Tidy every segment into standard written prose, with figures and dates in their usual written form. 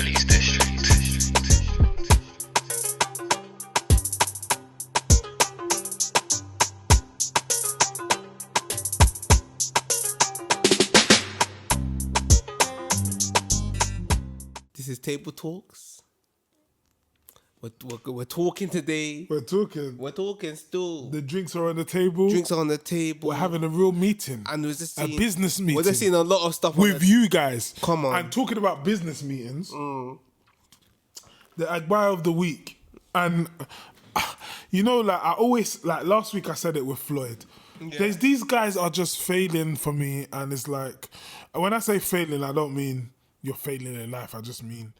Release District. This is Table Talks. We're talking today. We're talking still. The drinks are on the table. Drinks are on the table. We're having a real meeting. And we're just a seeing, business meeting. We're just seeing a lot of stuff with you guys. Come on. And talking about business meetings, the Agbaya of the week. And, you know, like I always, like last week I said it with Floyd. Yeah. These guys are just failing for me. And it's like, when I say failing, I don't mean you're failing in life. I just mean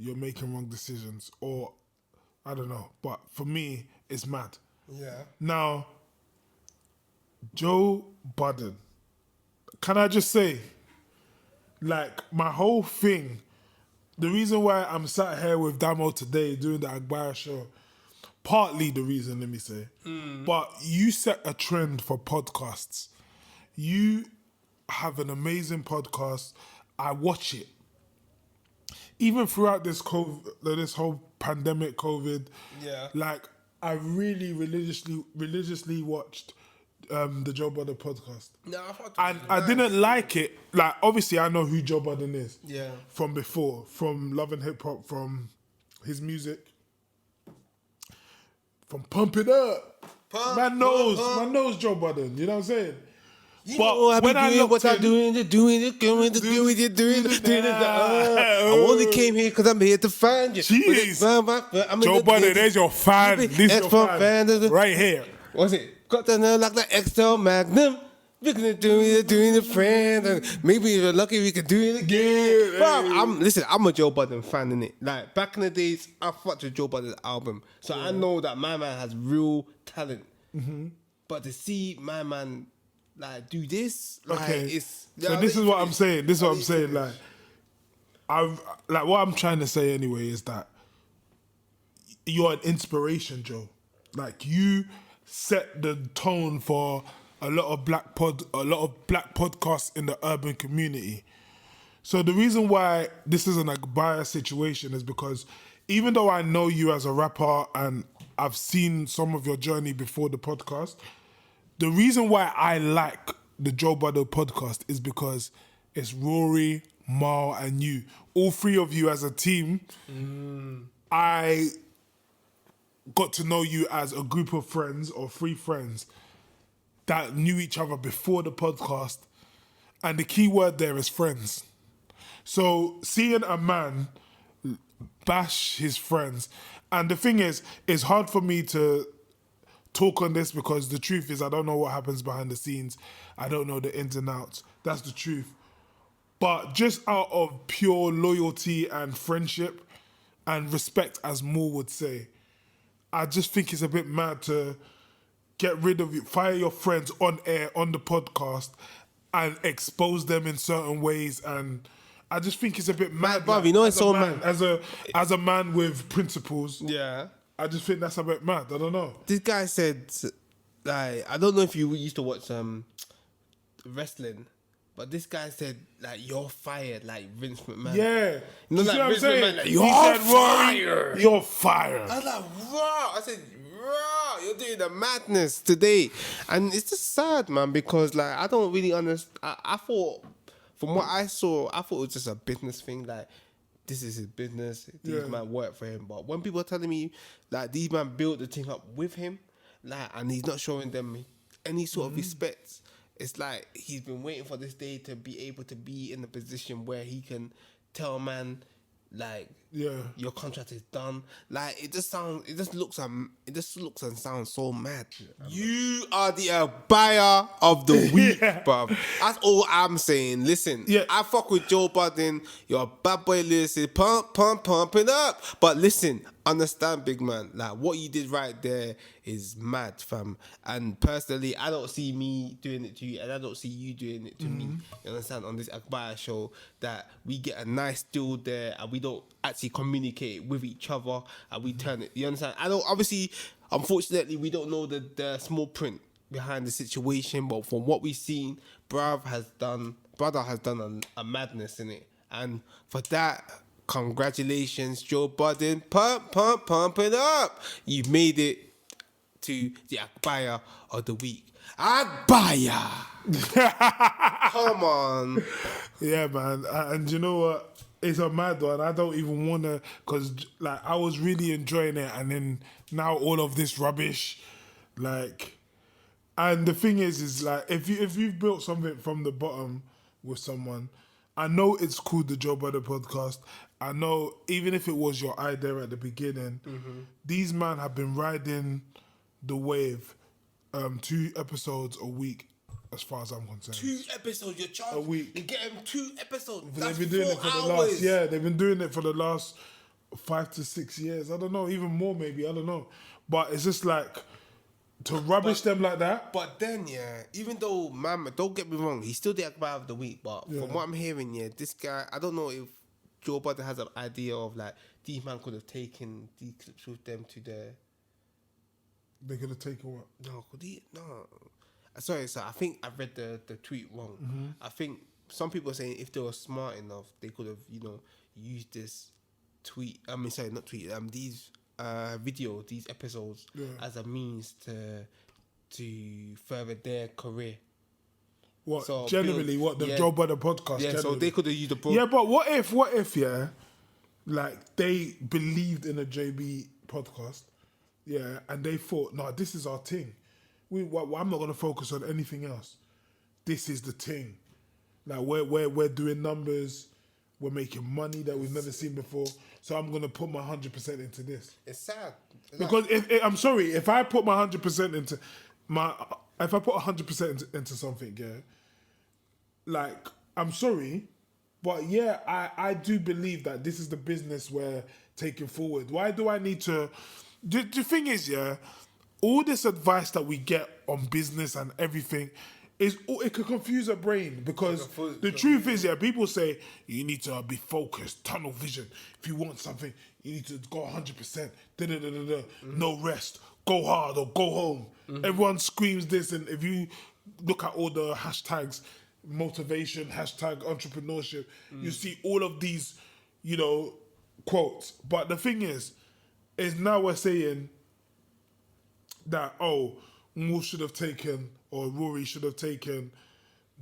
you're making wrong decisions, or I don't know. But for me, it's mad. Yeah. Now, Joe Budden. Can I just say, like, my whole thing, the reason why I'm sat here with Damo today doing the Agbaya show, partly the reason, let me say, but you set a trend for podcasts. You have an amazing podcast. I watch it. Even throughout this whole pandemic, COVID, like I really religiously watched the Joe Budden podcast. No, I didn't like it. Like, obviously, I know who Joe Budden is. Yeah. From before, from Love and Hip Hop, from his music, from Pump It Up. Man knows Joe Budden. You know what I'm saying? But when I looked at doing it. I only came here because I'm here to find you. Jeez. Joe Budden, there's your fan. This is your fan. Right here. What's it? Got the nerve like the XL Magnum. We're gonna do it, doing it, friend. And maybe if you're lucky, we could do it again. Bro, I'm a Joe Budden fan, innit? Like, back in the days, I fucked with Joe Budden's album. So I know that my man has real talent. Mm-hmm. But to see my man, like, do this, like, it's... So this is what I'm saying. This is what I'm saying. Like, what I'm trying to say anyway is that you're an inspiration, Joe. Like, you set the tone for a lot of black podcasts in the urban community. So the reason why this is an Agbaya situation is because even though I know you as a rapper and I've seen some of your journey before the podcast, the reason why I like the Joe Budden podcast is because it's Rory, Mal, and you. All three of you as a team. I got to know you as a group of friends or three friends that knew each other before the podcast. And the key word there is friends. So seeing a man bash his friends, and the thing is, it's hard for me to talk on this because the truth is I don't know what happens behind the scenes. I don't know the ins and outs. That's the truth. But just out of pure loyalty and friendship and respect, as Moore would say, I just think it's a bit mad to get rid of you, fire your friends on air, on the podcast, and expose them in certain ways. And I just think it's a bit mad. Bruv, you know it's so mad. As a man with principles. Yeah. I just think that's a bit mad. I don't know. This guy said, like, I don't know if you used to watch wrestling, but this guy said, like, you're fired, like Vince McMahon. Yeah. You know, like Vince McMahon, like, you're fired. You're fired. I was like, raw. I said, raw, you're doing the madness today. And it's just sad, man, because, like, I don't really understand. I thought, from what I saw, I thought it was just a business thing, like, this is his business. These man work for him. But when people are telling me like these man built the thing up with him, like, and he's not showing them any sort of respect, it's like he's been waiting for this day to be able to be in a position where he can tell a man, like, your contract is done. Like, it just looks and sounds so mad. You are the buyer of the week, bruv. That's all I'm saying. Listen, I fuck with Joe Budden. You're a bad boy. Listen, pump it up. But listen, understand, big man. Like, what you did right there is mad, fam. And personally, I don't see me doing it to you, and I don't see you doing it to me. You understand? On this Agbaya show, that we get a nice deal there, and we don't actually communicate with each other, and we turn it. You understand? I don't. Obviously, unfortunately, we don't know the small print behind the situation, but from what we've seen, brother has done a madness in it, and for that, Congratulations, Joe Budden. Pump it up. You've made it to the Agbaya of the week. Agbaya! Come on. Yeah, man. And you know what? It's a mad one. I don't even want to, because like I was really enjoying it, and then now all of this rubbish, like. And the thing is like if you've built something from the bottom with someone, I know it's called the Joe Budden podcast. I know even if it was your idea at the beginning, these men have been riding the wave, 2 episodes a week, as far as I'm concerned. 2 episodes, you're charging. A week. You're getting 2 episodes. They've That's been doing 4 it for hours. the last, yeah, they've been doing it for the last 5 to 6 years. I don't know, even more maybe, I don't know. But it's just like, to rubbish them like that. But then, yeah, even though, man, don't get me wrong, he's still the Agbaya of the week. But from what I'm hearing, yeah, this guy, I don't know if Joe Budden has an idea of like, these man could have taken these clips with them to the... They could have taken what? No, could he? No. Sorry, sir, I think I read the tweet wrong. I think some people are saying if they were smart enough, they could have, used this tweet. I mean, sorry, not tweet. These video, these episodes, as a means to further their career. What? So Generally, what? The Joe Budden podcast? Yeah, generally. so they could have used the... Yeah, but what if, yeah, like, they believed in a JB podcast, yeah, and they thought, no, this is our thing. I'm not going to focus on anything else. This is the thing. Like, we're doing numbers, we're making money that we've never seen before, so I'm going to put my 100% into this. It's sad. Because I'm sorry, if I put my 100% into if I put 100% into something, yeah, like, I'm sorry, but yeah, I do believe that this is the business we're taking forward. Why do I need to... The thing is, yeah, all this advice that we get on business and everything, it can confuse a brain, because the truth is, yeah, people say you need to be focused, tunnel vision. If you want something, you need to go 100%, no rest, go hard or go home. Everyone screams this, and if you look at all the hashtags, motivation, hashtag entrepreneurship, you see all of these, quotes. But the thing is now we're saying that, oh, Mo should have taken, or Rory should have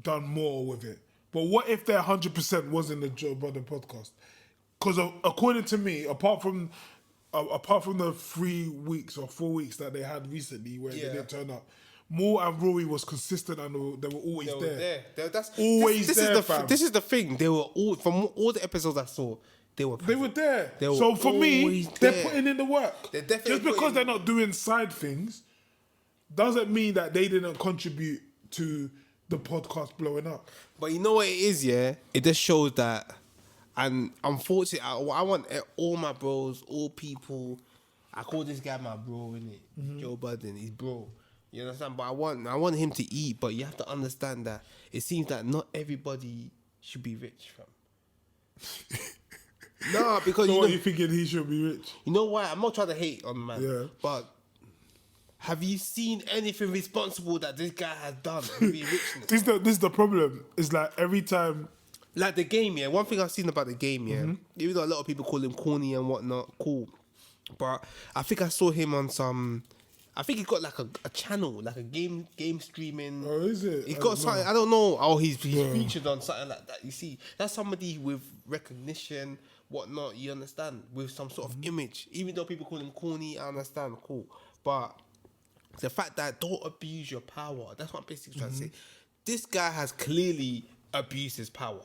done more with it. But what if their 100% was in the Joe Budden podcast? Because according to me, apart from the 3 weeks or 4 weeks that they had recently where they didn't turn up, Mo and Rory was consistent, and they were always there. This is the thing. They were all, from all the episodes I saw, they were there. They so were for me, always they're there. putting in the work. They're definitely Just because they're not doing side things doesn't mean that they didn't contribute to the podcast blowing up. But you know what it is, yeah? It just shows that, and unfortunately, I want all my bros, all people, I call this guy my bro, innit? Joe Budden, he's bro. You understand? But I want him to eat, but you have to understand that it seems that not everybody should be rich, fam. No, because So what, you thinking he should be rich? You know why? I'm not trying to hate on the man. Yeah. But have you seen anything responsible that this guy has done to be rich? This is the problem. It's like every time... Like the game, yeah. One thing I've seen about the game, yeah. Even though a lot of people call him corny and whatnot, cool. But I think I saw him on some... I think he's got like a channel, like a game streaming. Oh, is it? He's got something, I don't know. Oh, he's featured on something like that. You see, that's somebody with recognition, whatnot, you understand, with some sort of image. Even though people call him corny, I understand, cool. But the fact that don't abuse your power, that's what I'm basically trying to say. This guy has clearly abused his power.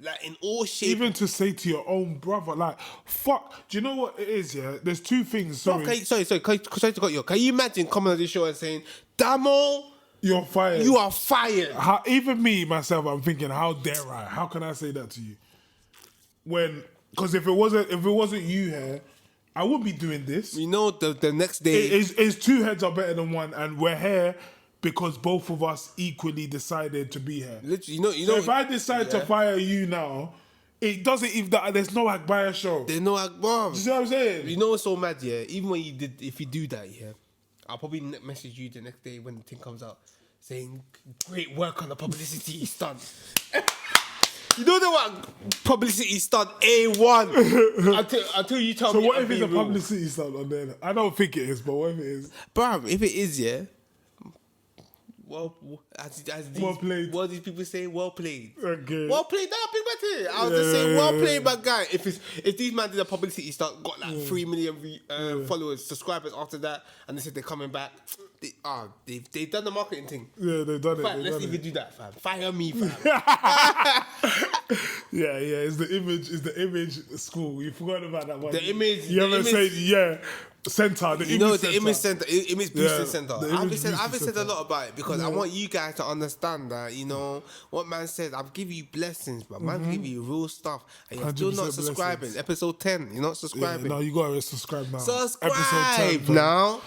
Like in all shapes. Even to say to your own brother, like, fuck. Do you know what it is, yeah? There's two things, sorry. Sorry. Can you imagine coming on this show and saying, Damo, you're fired. you are fired. Even me, myself, I'm thinking, how dare I? How can I say that to you? Because if it wasn't you here, I wouldn't be doing this. You know, the next day... It's two heads are better than one, and we're here because both of us equally decided to be here. Literally, So if I decide to fire you now, it doesn't even... There's no Agbaya show. There's no Agbaya. You see what I'm saying? You know what's so mad, yeah? Even when if you do that, yeah, I'll probably message you the next day when the thing comes out saying, great work on the publicity stunt. You know what? Publicity stunt A1. until you tell So me. what I'm if it's a being real. publicity stunt on there? I don't think it is, but what if it is? Bruv, if it is, yeah. Well, as Well played. What these people say, well played. Okay. Well played, that big man. I was just saying, well played, my guy. If these man did a publicity stunt, got like 3 million followers, subscribers after that, and they said they're coming back, they've done the marketing thing. Yeah, they've done it. Fam, they've let's done even it. do that, fam. Fire me, fam. Yeah. It's the image school. You forgot about that one. The image- You the ever image- say center? The You know, image the center. image center, image boosting Yeah, center. the I've image been said boosting a center. lot about it because I want you guys to understand that, you know, what man says, I'll give you blessings, but man give you real stuff. And you're still 100% not subscribing. blessings. Episode 10, you're not Yeah, subscribing. no, you gotta subscribe now. Subscribe bro. now.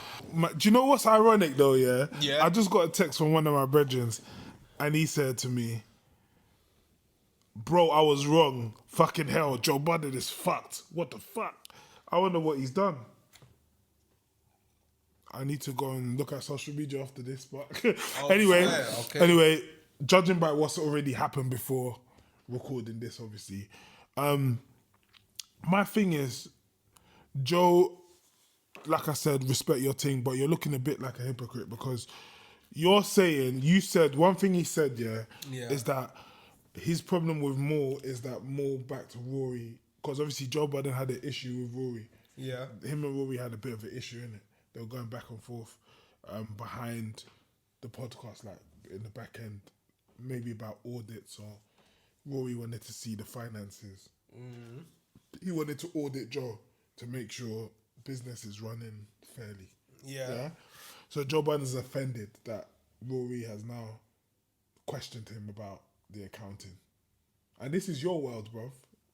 Do you know what's ironic though? Yeah. Yeah. I just got a text from one of my brethren, and he said to me, "Bro, I was wrong. Fucking hell, Joe Budden is fucked. What the fuck? I wonder what he's done." I need to go and look at social media after this, but anyway, swear, okay. anyway, judging by what's already happened before recording this, obviously, my thing is, Joe, like I said, respect your team, but you're looking a bit like a hypocrite because you said one thing he said, Yeah. is that his problem with Mo is that Mo backed to Rory because obviously Joe Budden had an issue with Rory. Yeah. Him and Rory had a bit of an issue in it. They were going back and forth behind the podcast, like in the back end, maybe about audits or Rory wanted to see the finances. He wanted to audit Joe to make sure business is running fairly. Yeah. So Joe Budden's offended that Rory has now questioned him about the accounting. And this is your world, bruv.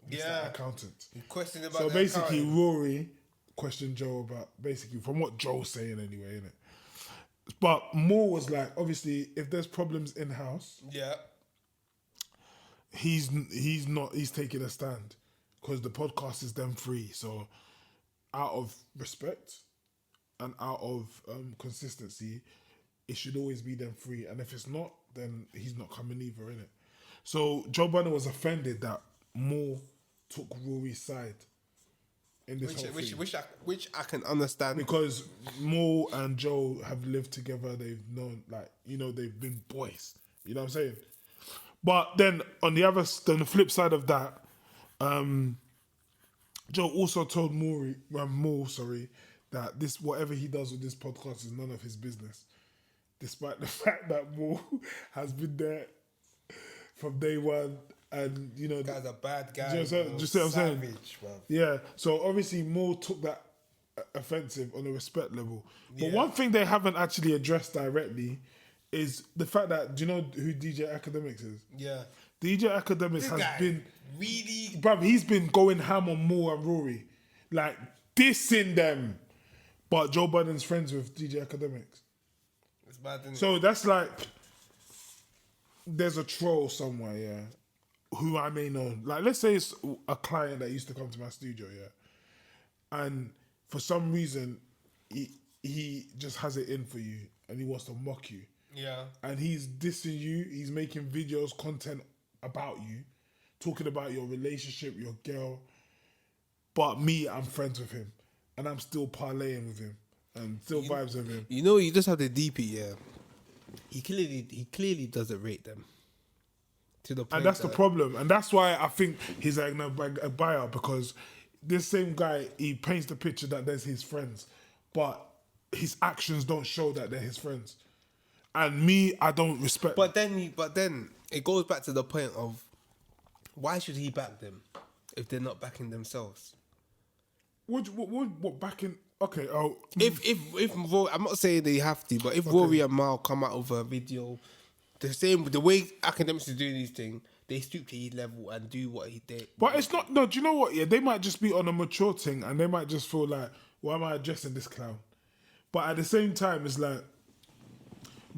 Yeah. Accountant. You question about So the basically, accounting. Rory questioned Joe about basically from what Joe's saying anyway, innit? But Moore was like, obviously, if there's problems in house, Yeah. he's taking a stand because the podcast is them free. So out of respect and out of consistency, it should always be them free. And if it's not, then he's not coming either, innit? So Joe Budden was offended that Moore took Rory's side in this whole thing. Which I can understand. Because Mo and Joe have lived together. They've known, they've been boys. You know what I'm saying? But then on the flip side of that, Joe also told Mo, that this whatever he does with this podcast is none of his business, despite the fact that Mo has been there from day one. And Guy's a bad guy. just see what I'm saying? Savage, bro. Yeah, so obviously Mo took that offensive on a respect level. But Yeah. one thing they haven't actually addressed directly is the fact that, do you know who DJAkademiks is? Yeah. DJAkademiks This has guy been, really. bruv, he's been going ham on Mo and Rory, like dissing them. But Joe Budden's friends with DJAkademiks. It's bad, isn't it? So that's like, there's a troll somewhere, yeah, who I may know. Like, let's say it's a client that used to come to my studio, yeah, and for some reason, he just has it in for you, and he wants to mock you, Yeah. and he's dissing you. He's making videos, content about you, talking about your relationship, your girl. But me, I'm friends with him, and I'm still parlaying with him, and still vibes with him. You know, you just have to deep it, yeah. He clearly doesn't rate them. To the point And that's the that- problem. And that's why I think he's like a buyer, because this same guy, he paints the picture that there's his friends, but his actions don't show that they're his friends. And me, I don't respect. But then it goes back to the point of why should he back them if they're not backing themselves? What backing? Okay. Oh, If Rory, I'm not saying they have to, but if Rory and Mal come out with a video, the way Akademiks is doing these things, they stoop to his level and do what he did. but it's not. No, do you know what? Yeah, they might just be on a mature thing, and they might just feel like, why am I addressing this clown? But at the same time, it's like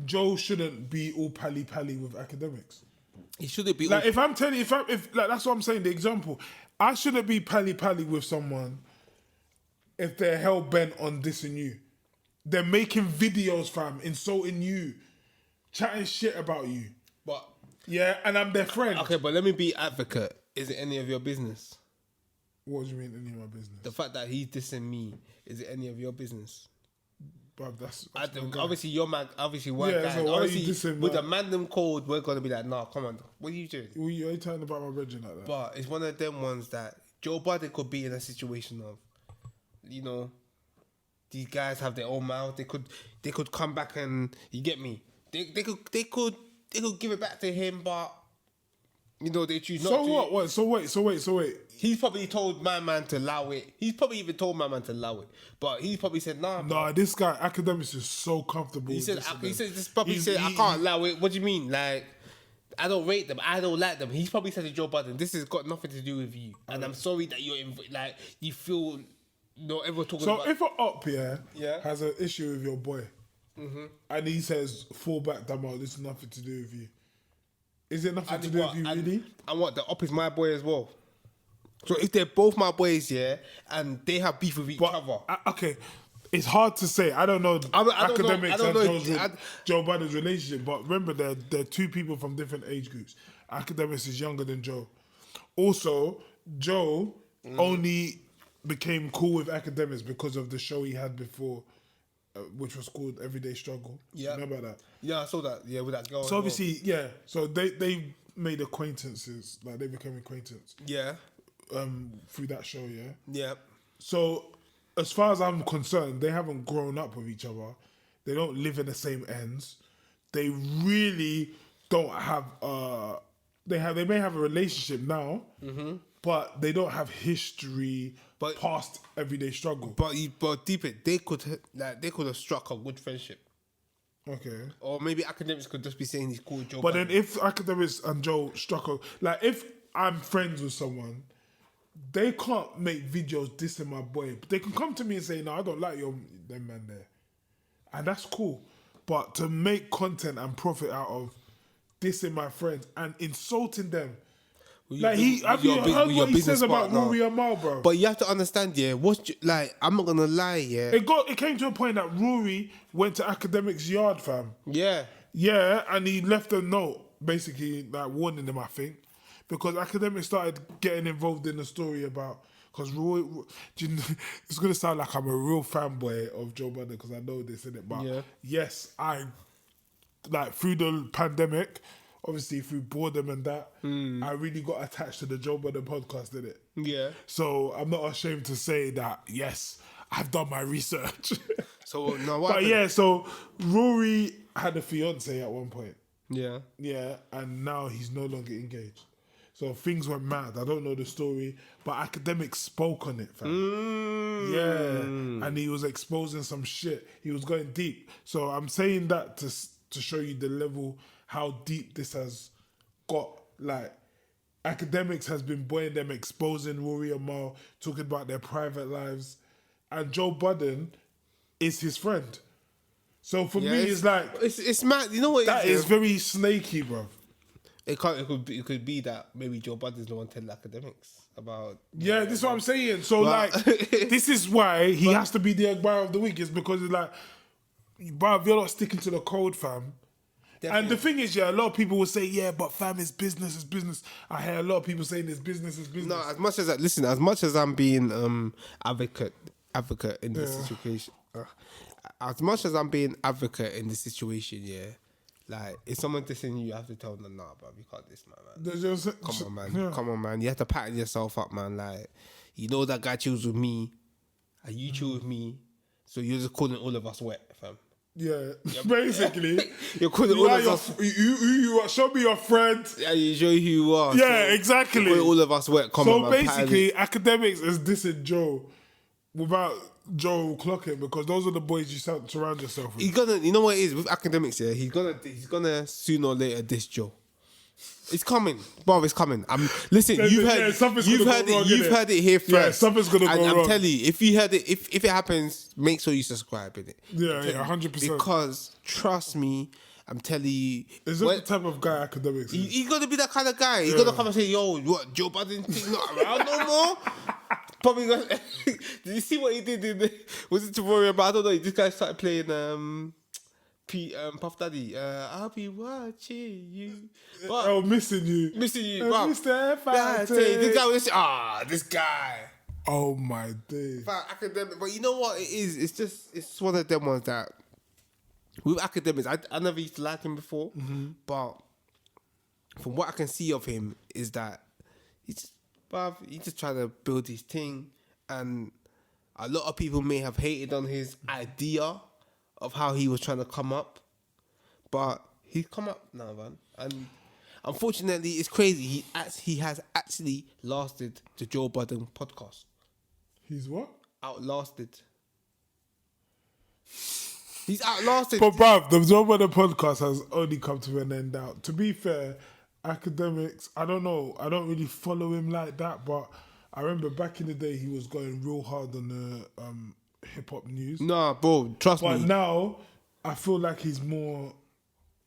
Joe shouldn't be all pally with Akademiks. He shouldn't be. Like, if I'm telling, if like, that's what I'm saying. The example, I shouldn't be pally with someone if they're hell bent on dissing you. They're making videos, fam, insulting you, chatting shit about you. but Yeah, and I'm their friend. Okay, but let me be advocate. Is it any of your business? What do you mean, any of my business? The fact that he's dissing me, is it any of your business? Bruv, that's Obviously, you're man. Obviously, white Yeah, guy. so why are you Obviously, dissing, with man? the mandem code, we're gonna be like, nah, come on. What are you doing? Why are you talking about my brethren like that? But it's one of them ones that Joe Budden could be in a situation of, you know, these guys have their own mouth. They could come back and, you get me. They could give it back to him, but you know they choose not to. So what? What? So wait. He's probably told my man to allow it. He's probably even told my man to allow it, but he probably said nah. Nah, this guy Akademiks is so comfortable. He with said this I can't allow it. What do you mean? Like, I don't rate them. I don't like them. He's probably said to Joe Budden, this has got nothing to do with you, and I'm sorry that you're like you feel. No, everyone talking about. So if an op Yeah. has an issue with your boy, and he says fall back, Damo, this is nothing to do with you. Is it nothing to do with you, really? And what, the op is my boy as well. So if they're both my boys, yeah, and they have beef with each other. Okay, it's hard to say. I don't know Akademiks and Joe Budden's relationship, but remember, they're two people from different age groups. Akademiks is younger than Joe. Also, Joe only became cool with Akademiks because of the show he had before, which was called Everyday Struggle. Yeah. You know about that? Yeah, I saw that. Yeah, with that girl. So obviously, yeah. So they made acquaintances, like they became acquaintance. Yeah. Through that show, yeah. Yeah. So as far as I'm concerned, they haven't grown up with each other. They don't live in the same ends. They really don't have. They may have a relationship now, but they don't have history. But past everyday struggle. But deep it, they could have struck a good friendship. Okay. Or maybe Akademiks could just be saying he's cool with Joe. But then if Akademiks and Joe struck a, like if I'm friends with someone, they can't make videos dissing my boy. They can come to me and say, no, I don't like them man there. And that's cool. But to make content and profit out of dissing my friends and insulting them. Like have you heard what he says about Rory and Mal, bro? But you have to understand, yeah. I'm not gonna lie, yeah. It came to a point that Rory went to Akademiks' yard, fam. Yeah. Yeah, and he left a note, basically like warning them, I think, because Akademiks started getting involved in the story about. Because Rory, it's gonna sound like I'm a real fanboy of Joe Budden because I know this, innit? But yes, I like through the pandemic. Obviously, through boredom and that, I really got attached to the Joe Budden podcast, didn't it? Yeah. So I'm not ashamed to say that, yes, I've done my research. So, no, what But happened? yeah, so Rory had a fiance at one point. Yeah. Yeah, and now he's no longer engaged. So things went mad. I don't know the story, but Akademiks spoke on it, fam. Yeah, and he was exposing some shit. He was going deep. So I'm saying that to show you the level how deep this has got. Like, Akademiks has been buoying them, exposing Rory and Mal, talking about their private lives. And Joe Budden is his friend. So for me, it's like... It's mad. You know what? That is very snaky, bro. It could be that maybe Joe Budden's the one telling Akademiks about... Yeah, this is what I'm saying. So, like, this is why he has to be the Agbaya of the week. It's because it's like, bruv, you're not sticking to the code, fam. Definitely. And the thing is, yeah, a lot of people will say, yeah, but fam, it's business, it's business. I hear a lot of people saying it's business, it's business. No, as much as I'm being advocate in this situation, as much as I'm being advocate in this situation, yeah, like if someone dissing you, you have to tell them, nah, bro, you can't diss my man. Come on, man. Yeah. Come on, man. You have to pattern yourself up, man. Like, you know that guy chills with me, and you chill with me, so you're just calling all of us wet, fam. Yeah, basically. You're calling all of us... You are. Show me your friend. Yeah, you show who you are. Yeah, so exactly. You're calling all of us wet. Come on, man. Basically, Akademiks is dissing Joe without Joe clocking, because those are the boys you surround yourself with. He's gonna, you know what it is with Akademiks, yeah. He's gonna sooner or later diss Joe. It's coming, bro. It's coming. Listen. You've heard it here first. Yeah, something's gonna go wrong. I'm telling you, if you heard it, if it happens, make sure you subscribe in it. Yeah, 100%. Because trust me, I'm telling you, is that the type of guy Akademiks is? He's gonna be that kind of guy. He's gonna come and say, "Yo, what? Joe Budden not around no more." Probably gonna. Did you see what he did? Was it to Rory? But I don't know. This guy started playing Puff Daddy, I'll be watching you. But Oh, missing you. missing you, bro. Mr. Yeah, this guy was this guy. Oh my days. Academic, but you know what it is? It's one of them ones that with Academics, I never used to like him before, but from what I can see of him is that he's just trying to build his thing, and a lot of people may have hated on his idea of how he was trying to come up, but he's come up now, man. And unfortunately, it's crazy. He has actually lasted the Joe Budden podcast. He's what? Outlasted. He's outlasted. But bruv, the Joe Budden podcast has only come to an end now. To be fair, Akademiks, I don't know. I don't really follow him like that, but I remember back in the day he was going real hard on the hip-hop news. Nah, bro, trust But me. now, I feel like he's more...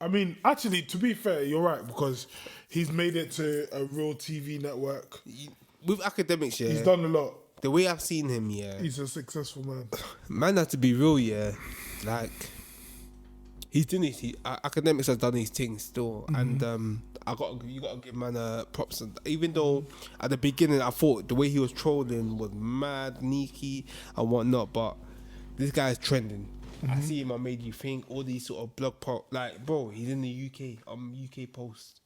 I mean, actually, to be fair, you're right, because he's made it to a real TV network. With Academics, yeah. He's done a lot. The way I've seen him, yeah. He's a successful man. Man, has to be real, yeah. Like, he's doing his... Academics has done his thing still. And you got to give man props. Even though at the beginning I thought the way he was trolling was mad, sneaky and whatnot, but this guy's trending. I see him on Made You Think, all these sort of blog like, bro, he's in the UK, UK posts,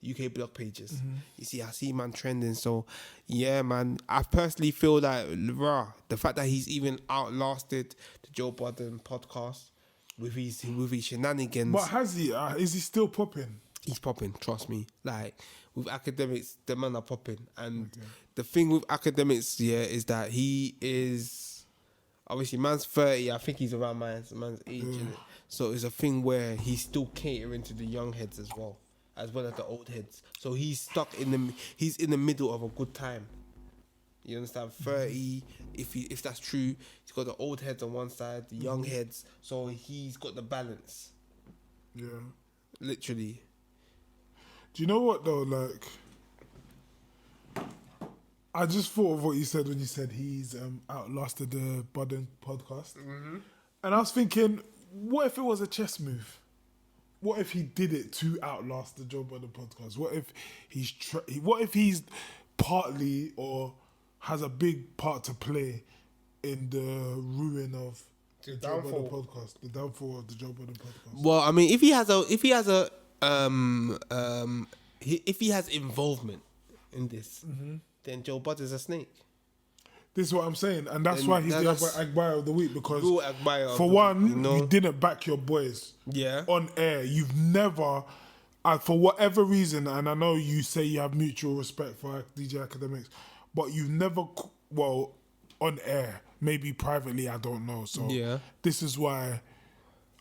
UK blog pages. You see, I see man trending. So, yeah, man, I personally feel like, the fact that he's even outlasted the Joe Budden podcast with his shenanigans. But has he? Is he still popping? He's popping, trust me. Like, with Academics, the man are popping. And the thing with Academics, yeah, is that he is... Obviously, man's 30. I think he's around man's age. Innit? So it's a thing where he's still catering to the young heads as well as the old heads. So he's stuck he's in the middle of a good time. You understand? 30, if that's true, he's got the old heads on one side, the young heads. So he's got the balance. Yeah. Literally. Do you know what though? Like, I just thought of what you said when you said he's outlasted the Budden podcast, and I was thinking, what if it was a chess move? What if he did it to outlast the Joe Budden podcast? What if he's partly or has a big part to play in the ruin of the Joe Budden podcast, the downfall of the Joe Budden podcast? Well, I mean, if he has involvement in this, then Joe Budden's a snake. This is what I'm saying, and that's why he's the Agbaya of the week, because for one, you didn't back your boys on air. You've never, for whatever reason, and I know you say you have mutual respect for DJAkademiks, but you've never, on air, maybe privately, I don't know. So this is why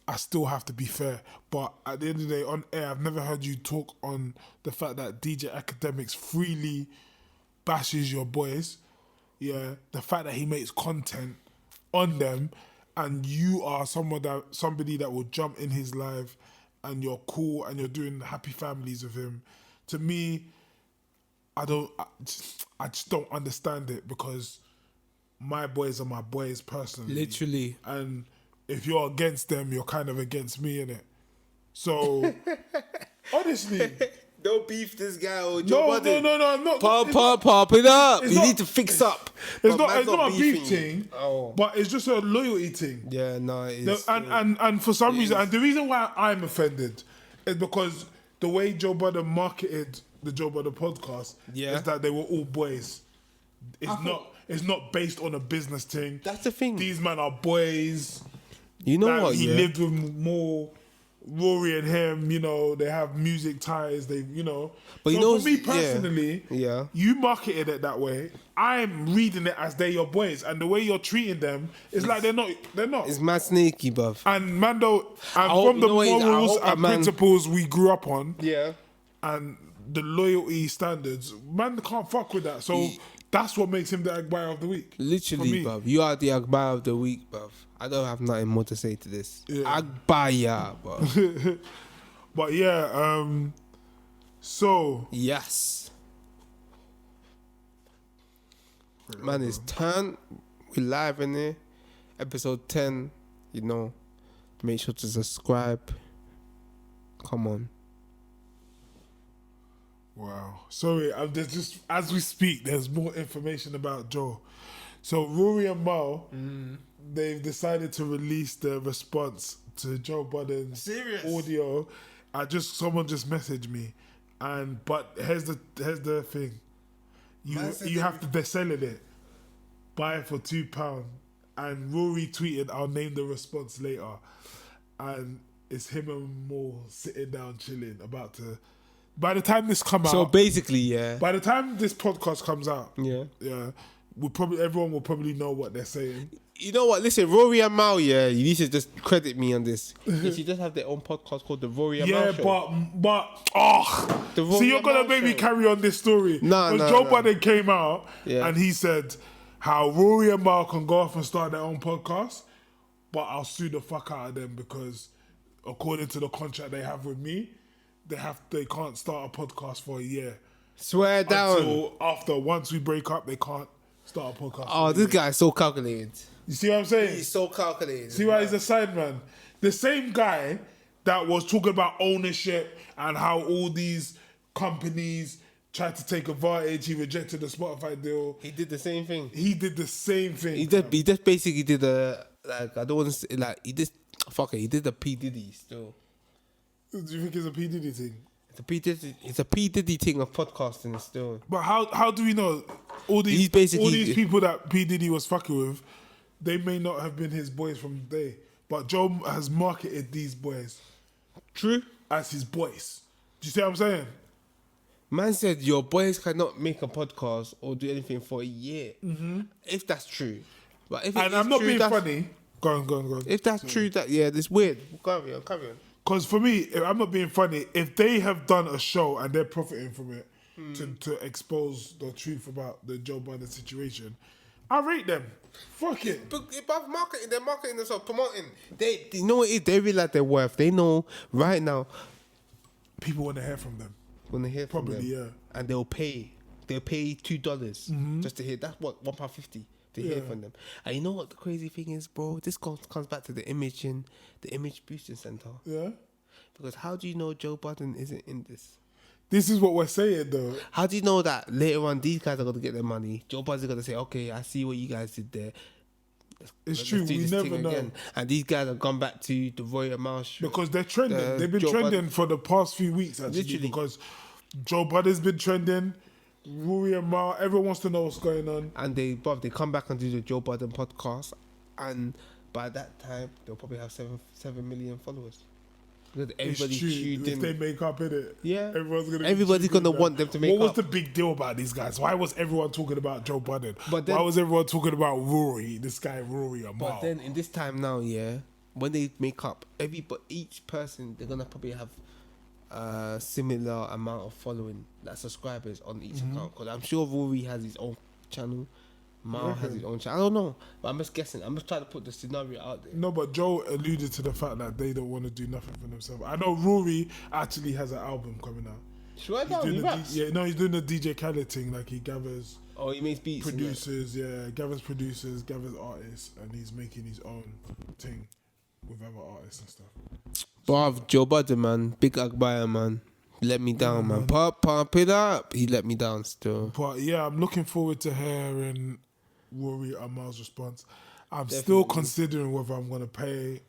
I still have to be fair. But at the end of the day, on air, I've never heard you talk on the fact that DJAkademiks freely bashes your boys. Yeah, the fact that he makes content on them, and you are somebody that will jump in his life, and you're cool and you're doing happy families with him. To me, I just don't understand it, because my boys are my boys personally. Literally. And if you're against them, you're kind of against me, innit? So, honestly... Don't beef this guy or Joe Budden. No, I'm not. Pop it up. You need to fix up. It's not a beef thing, but it's just a loyalty thing. Yeah, no, it is. And for some reason, and the reason why I'm offended is because the way Joe Budden marketed the Joe Budden podcast is that they were all boys. It's not based on a business thing. That's the thing. These men are boys. You know what? He lived with more. Rory and him, they have music ties. But so for me personally, you marketed it that way. I'm reading it as they're your boys, and the way you're treating them is like they're not. It's mad sneaky, bruv. And Mando, from the morals and principles we grew up on, and the loyalty standards, man can't fuck with that. So that's what makes him the Agbaya of the week. Literally, bruv. You are the Agbaya of the week, bruv. I don't have nothing more to say to this. Agbaya, bruv. But yeah, so... Yes. Man, it's turn. We're live in here. Episode 10, Make sure to subscribe. Come on. Wow. Sorry, there's just as we speak, there's more information about Joe. So Rory and Mal, they've decided to release the response to Joe Budden's Serious? audio. Someone just messaged me, but here's the thing. They're selling it. Buy it for £2. And Rory tweeted, "I'll name the response later." And it's him and Mo sitting down chilling, about to. By the time this comes out, So basically, yeah. by the time this podcast comes out, Yeah. everyone will probably know what they're saying. You know what? Listen, Rory and Mal, yeah, you need to just credit me on this. They should just have their own podcast called the Rory and Mal Show. So you're gonna make me carry on this story? No. Joe Budden came out Yeah. and he said how Rory and Mal can go off and start their own podcast, but I'll sue the fuck out of them because according to the contract they have with me, they can't start a podcast for a year. Swear down. Until once we break up, they can't start a podcast. Oh, this guy is so calculated. You see what I'm saying? He's so calculated. See why he's a sideman? The same guy that was talking about ownership and how all these companies tried to take advantage. He rejected the Spotify deal. He did the same thing. He did the same thing. He just basically did I don't want to say, he did the P. Diddy still. Do you think it's a P. Diddy thing? It's a P. Diddy thing of podcasting still. But how do we know all these people that P. Diddy was fucking with, they may not have been his boys from the day. But Joe has marketed these boys True. as his boys. Do you see what I'm saying? Man said your boys cannot make a podcast or do anything for a year. Mm-hmm. If that's true. But if I'm not being funny. Go on. If that's true, it's weird. Carry on. Because for me, I'm not being funny, if they have done a show and they're profiting from it to expose the truth about the Joe Budden situation, I rate them. Fuck it. But they're marketing themselves, promoting. They know what it is. They realize their worth. They know right now. People want to hear from them. When they hear from them. Probably, yeah. And they'll pay $2 just to hear. That's what, £1.50 to hear from them. And you know what the crazy thing is, bro? This comes back to the image boosting center. Yeah. Because how do you know Joe Budden isn't in this? This is what we're saying, though. How do you know that later on these guys are going to get their money? Joe Budden's going to say, "Okay, I see what you guys did there. It's true. We never know." Again. And these guys have gone back to the Rory and Mal Show. Because they're trending. They've been Joe trending Budden. for the past few weeks, actually. Literally. Because Joe Budden's been trending. Rory and Mal, everyone wants to know what's going on. And they come back and do the Joe Budden podcast. And by that time, they'll probably have 7 million followers. Because everybody tuned in. If they make up, innit? Yeah. Everybody's gonna want them to make up. What was the big deal about these guys? Why was everyone talking about Joe Budden? But then, why was everyone talking about Rory? This guy Rory and Mal. But then in this time now, yeah, when they make up, each person, they're gonna probably have a similar amount of following, like subscribers on each account. Because I'm sure Rory has his own channel. Mal has his own channel. I don't know, but I'm just guessing. I'm just trying to put the scenario out there. No, but Joe alluded to the fact that they don't want to do nothing for themselves. I know Rory actually has an album coming out. Sure, he raps. He's doing the DJ Khaled thing. Like he gathers. Oh, he makes beats. Producers, gathers producers, gathers artists, and he's making his own thing with other artists and stuff. Bruv, Joe Budden, man, big Agbaya, man. Let me down, man. Pump it up. He let me down still. But yeah, I'm looking forward to hearing Rory and Mal's response. I'm still considering whether I'm going to pay.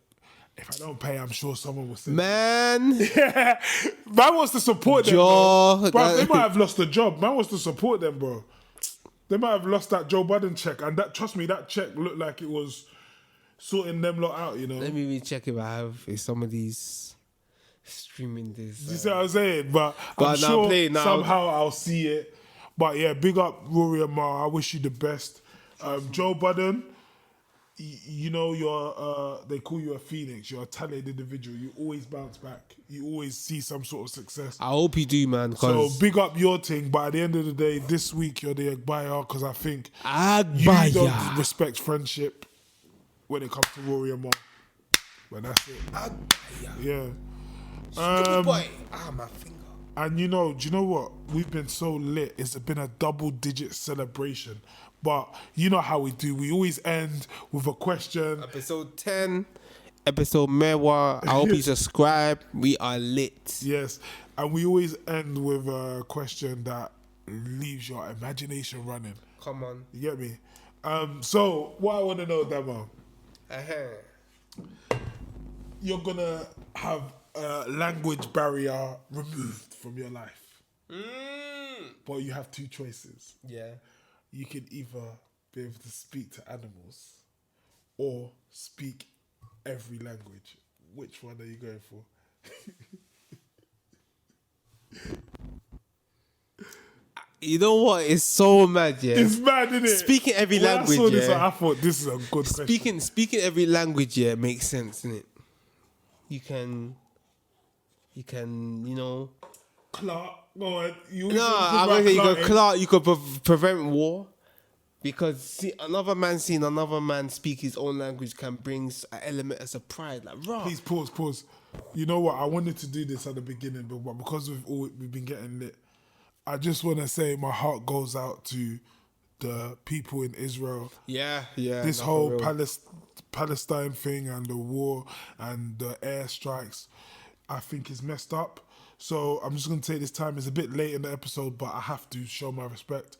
If I don't pay, I'm sure someone will say, "Man, man wants to support them, bro. They might have lost a job. Man wants to support them, bro. They might have lost that Joe Budden check, and trust me, that check looked like it was sorting them lot out, you know. Let me recheck if some of these streaming this. You see what I'm saying? But I'm sure somehow I'll see it. But yeah, big up Rory and Mal. I wish you the best. Joe Budden, you know, they call you a phoenix. You're a talented individual. You always bounce back. You always see some sort of success. I hope you do, man. So big up your thing. But at the end of the day, this week you're the Agbaya, because I think Agbaya. you don't respect friendship when it comes to Rory and Mal. But that's it. Agbaya. Yeah. Boy. My finger. And do you know what? We've been so lit. It's been a double-digit celebration. But you know how we do. We always end with a question. Episode 10, episode Mewa. I hope you subscribe. We are lit. Yes, and we always end with a question that leaves your imagination running. Come on. You get me? So what I want to know, Demo, you're gonna have a language barrier removed from your life, but you have two choices. Yeah. You can either be able to speak to animals or speak every language. Which one are you going for? You know what? It's so mad, yeah. It's mad, isn't it? Speaking every When language, I saw this, yeah. I thought this is a good question. Speaking every language, yeah, makes sense, innit? You can, you know. Clark, go on. I'm gonna say you could Clark. You could prevent war, because another man seeing another man speak his own language can bring an element of pride. Like, raw. Please pause. You know what? I wanted to do this at the beginning, but because we've been getting lit, I just want to say my heart goes out to the people in Israel. Yeah. This whole Palestine thing and the war and the airstrikes, I think is messed up. So I'm just going to take this time. It's a bit late in the episode, but I have to show my respect.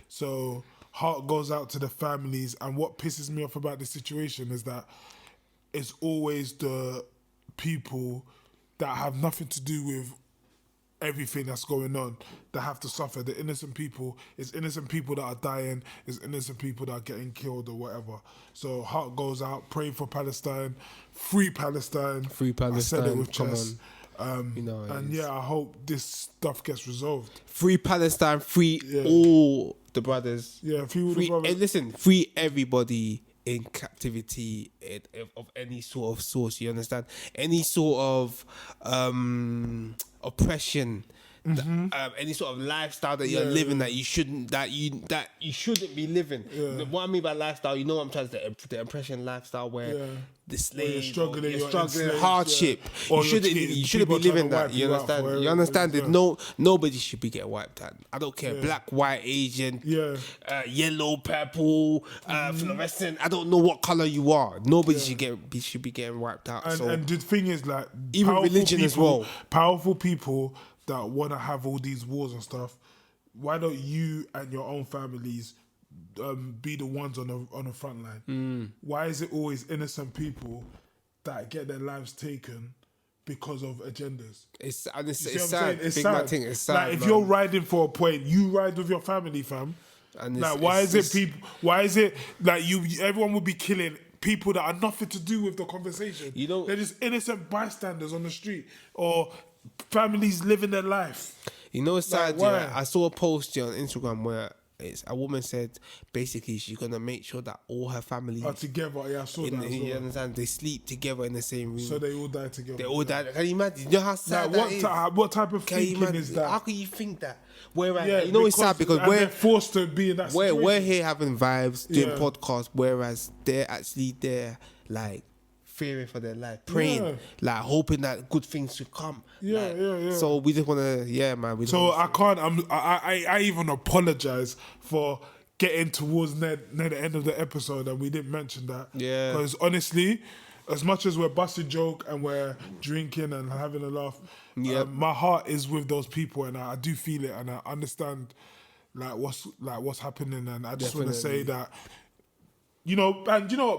So heart goes out to the families. And what pisses me off about this situation is that it's always the people that have nothing to do with everything that's going on that have to suffer. The innocent people, it's innocent people that are dying, it's innocent people that are getting killed or whatever. So heart goes out, pray for Palestine, free Palestine. Free Palestine. I said it with Come chest. on. You know, And yeah, I hope this stuff gets resolved. Free Palestine, free all the brothers. Yeah, free all the brothers. And listen, free everybody in captivity of any sort of source. You understand? Any sort of oppression, any sort of lifestyle that you're living that you shouldn't be living. Yeah. What I mean by lifestyle, you know what I'm trying to say, the oppression lifestyle where the slave, you're struggling, hardship. Or You shouldn't be living that. You understand? You understand that nobody should be getting wiped out. I don't care, black, white, Asian, yellow, purple, fluorescent. I don't know what color you are. Nobody should be getting wiped out. And the thing is, like, even religion as well. Powerful people that want to have all these wars and stuff. Why don't you and your own families be the ones on the front line? Why is it always innocent people that get their lives taken because of agendas? It's It's sad. It's Big sad. man thing, it's sad. Like, if man. you're riding for a point, you ride with your family, fam. And Like, why is it like everyone would be killing people that are nothing to do with the conversation? You know, they're just innocent bystanders on the street or families living their life. You know, it's sad. Like, Yeah, I saw a post on Instagram where a woman said basically she's gonna make sure that all her family Are together. Yeah, I saw that as well. You understand? They sleep together in the same room. So they all die together. They all die. Can you imagine? You know how sad Like, that is? what type of thinking is that? How can you think that? Whereas, you know, it's sad because they're forced to be in that situation. we're here having vibes, doing Yeah. podcasts, whereas they're actually there, like, fearing for their life, praying, like, hoping that good things should come. Yeah. So we just want to, man. So I even apologize for getting towards near the end of the episode and we didn't mention that. Yeah. Because honestly, as much as we're busting joke and we're drinking and having a laugh, my heart is with those people and I do feel it and I understand what's happening, and I just want to say that, you know,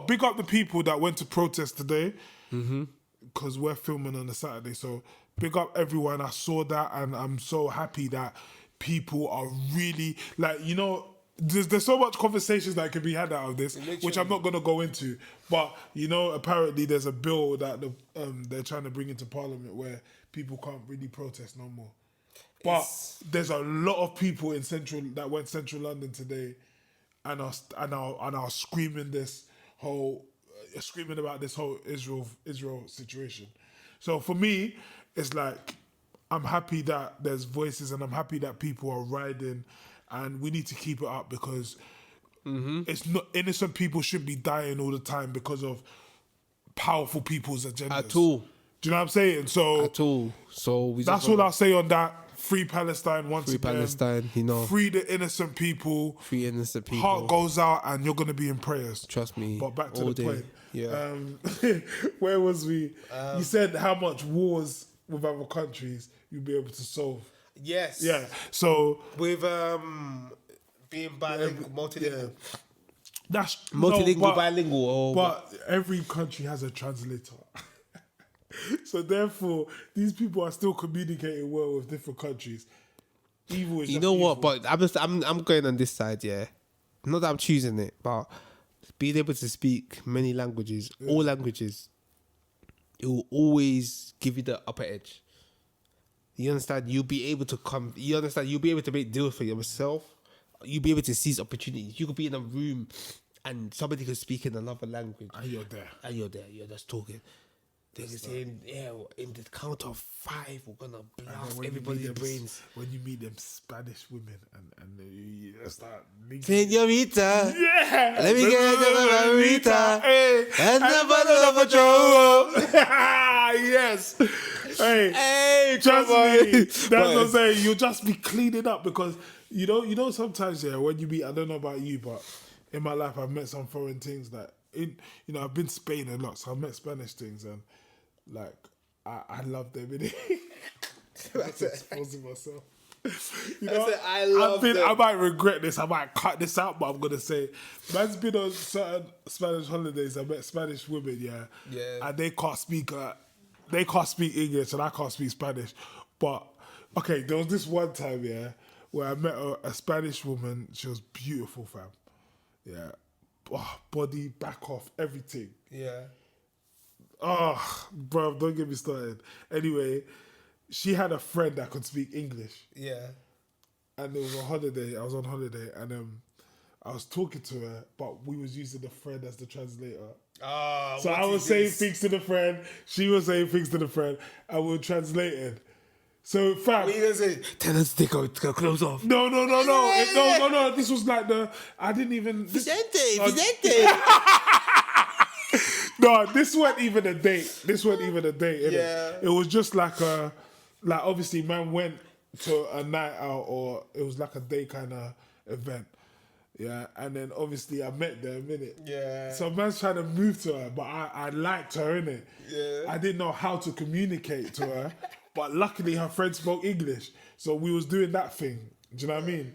big up the people that went to protest today, because we're filming on a Saturday. So big up everyone. I saw that, and I'm so happy that people are really, like, you know, there's so much conversations that can be had out of this, which I'm not going to go into. But, you know, apparently there's a bill that they're trying to bring into Parliament where people can't really protest no more. But there's a lot of people that went Central London today and are screaming about this whole Israel situation. So for me, it's like, I'm happy that there's voices and I'm happy that people are riding, and we need to keep it up because it's not, innocent people shouldn't be dying all the time because of powerful people's agendas. At all. Do you know what I'm saying? So At all. So we that's just all I'll say on that. Free Palestine once Free again. Palestine, you know. Free the innocent people. Free innocent people. Heart goes out and you're going to be in prayers. Trust me. But back to all the day. point. Yeah. Where was we? You said how much wars with other countries you'll be able to solve. Yes. Yeah. So With being bilingual, multilingual. that's Multilingual, bilingual. But every country has a translator. So therefore, these people are still communicating well with different countries. Evil is You just know what? evil. But I'm going on this side, yeah. Not that I'm choosing it, but being able to speak many languages, all languages, it will always give you the upper edge. You understand? You'll be able to come. You understand? You'll be able to make deals for yourself. You'll be able to seize opportunities. You could be in a room, and somebody could speak in another language, And you're there. and you're there. You're just talking. They're saying, yeah, in the count of 5, we're gonna blast When you everybody's meet them- brains. When you meet them Spanish women and you start linking. Señorita, Yeah! let me get a margarita. Hey! And the bottle of a Joe. Yes! Hey! Hey, Trust come on. me. That's But- what I'm saying. You'll just be cleaning up because you know sometimes, yeah, when you meet, I don't know about you, but in my life I've met some foreign things that I've been Spain a lot, so I've met Spanish things and like I love them. That's exposing myself. I love them. I might regret this. I might cut this out, but I'm gonna say, man's been on certain Spanish holidays. I met Spanish women, Yeah. and they can't speak English, and I can't speak Spanish. But okay, there was this one time, yeah, where I met a Spanish woman. She was beautiful, fam. Yeah, body, back off, everything. Yeah. Oh, bro, don't get me started. Anyway, she had a friend that could speak English. Yeah. And it was a holiday. I was on holiday, and I was talking to her, but we was using the friend as the translator. So I was saying things to the friend, she was saying things to the friend, and we were translating. So, fam, What are you gonna say? Tell us to take our clothes off. no. This was like I didn't even. Vicente. No, this wasn't even a date. Innit? Yeah. It was just like obviously man went to a night out or it was like a day kind of event. Yeah, and then obviously I met them, innit? Yeah. So man's trying to move to her, but I liked her, innit? Yeah. I didn't know how to communicate to her, but luckily her friend spoke English, so we was doing that thing. Do you know what I mean?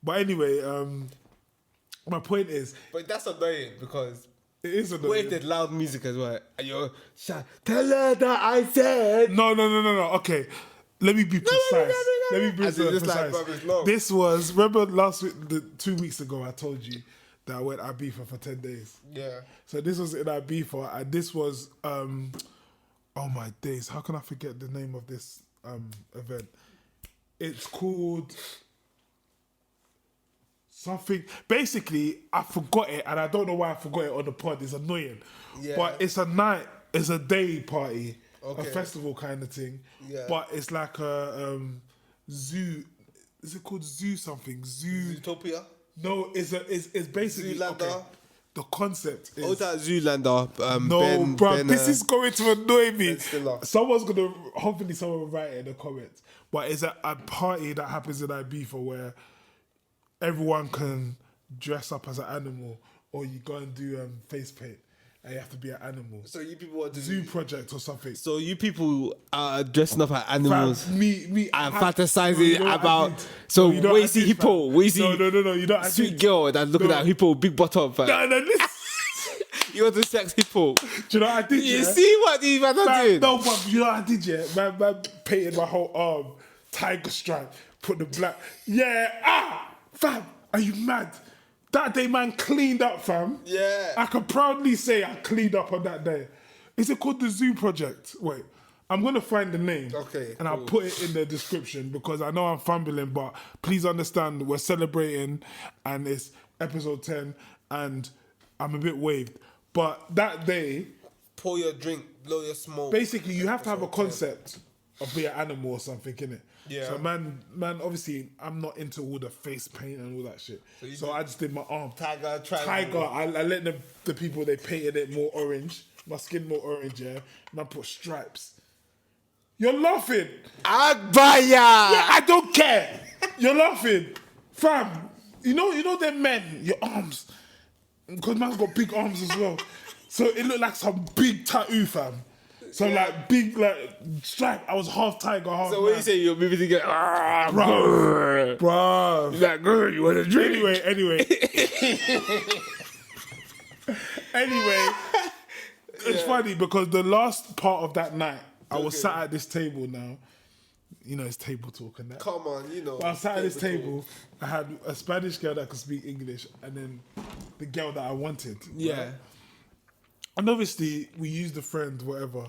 But anyway, my point is, But that's annoying because it is what annoying. if there's loud music as well? And you're tell her that I said. No. Okay, let me be precise. Let me be As in, just like, precise. bruv, it's long. This was, remember last week, 2 weeks ago, I told you that I went Ibiza for 10 days. Yeah. So this was in Ibiza, and this was, oh my days, how can I forget the name of this event? It's called something. Basically, I forgot it, and I don't know why I forgot it on the pod. It's annoying. Yeah. But it's a night, it's a day party, a Okay. festival kind of thing. Yeah. But it's like a zoo. Is it called zoo something? Zoo. Utopia. No, it's basically Zoolander? okay. The concept is Oh, that Zoolander. no, Ben, bro. Ben, This is going to annoy me. Ben Stiller. Hopefully, someone will write it in the comments. But it's a party that happens in Ibiza where everyone can dress up as an animal, or you go and do face paint, and you have to be an animal. So you people want to Zoo project or something. So you people are dressing up as animals Fam, me, and I- fantasizing no, you know what I about. did? So No, you know where what you I see did, hippo, fam? where you see No. You know what I sweet did? girl that's looking No. at hippo, big bottom. Fam. No, listen. You want to sex hippo? Do you know what I did? You yeah? see what these man are Man, doing? no, but you know what I did, yeah? Man painted my whole arm, tiger stripe, put the black. Yeah, fam, are you mad? That day, man, cleaned up, fam. Yeah. I can proudly say I cleaned up on that day. Is it called the Zoo Project? Wait, I'm going to find the name. Okay, And I'll cool. put it in the description because I know I'm fumbling, but please understand we're celebrating and it's episode 10 and I'm a bit waved. But that day, Pour your drink, blow your smoke. basically you have to have a concept. be an animal or something, innit? Yeah. So man, obviously I'm not into all the face paint and all that shit. So I just did my arm. Tiger. I let the people, they painted it more orange. My skin more orange, yeah. Man put stripes. You're laughing. Agbaya. Yeah, I don't care. You're laughing. Fam, you know them men, your arms. Because man's got big arms as well. So it looked like some big tattoo, fam. So like big like stripe. I was half tiger, half So man. what you say? You're moving to get Bruh. that girl. You want to drink? Anyway. It's funny because the last part of that night, I was sat at this table now. You know, it's table talk and that. Come on, you know. Well, I sat at this table. I had a Spanish girl that could speak English, and then the girl that I wanted. Yeah. Right? And obviously, we used the friend, whatever.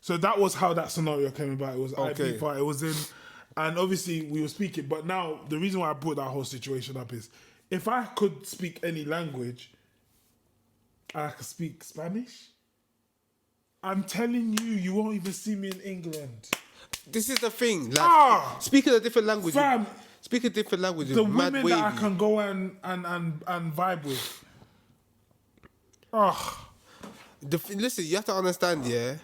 So that was how that scenario came about. It was IP fight. It was in, and obviously we were speaking. But now the reason why I brought that whole situation up is, if I could speak any language, I could speak Spanish. I'm telling you, you won't even see me in England. This is the thing. Like, speaking a different language. Fam, speak a different language. the mad women wavy. that I can go and vibe with. Listen, you have to understand, yeah.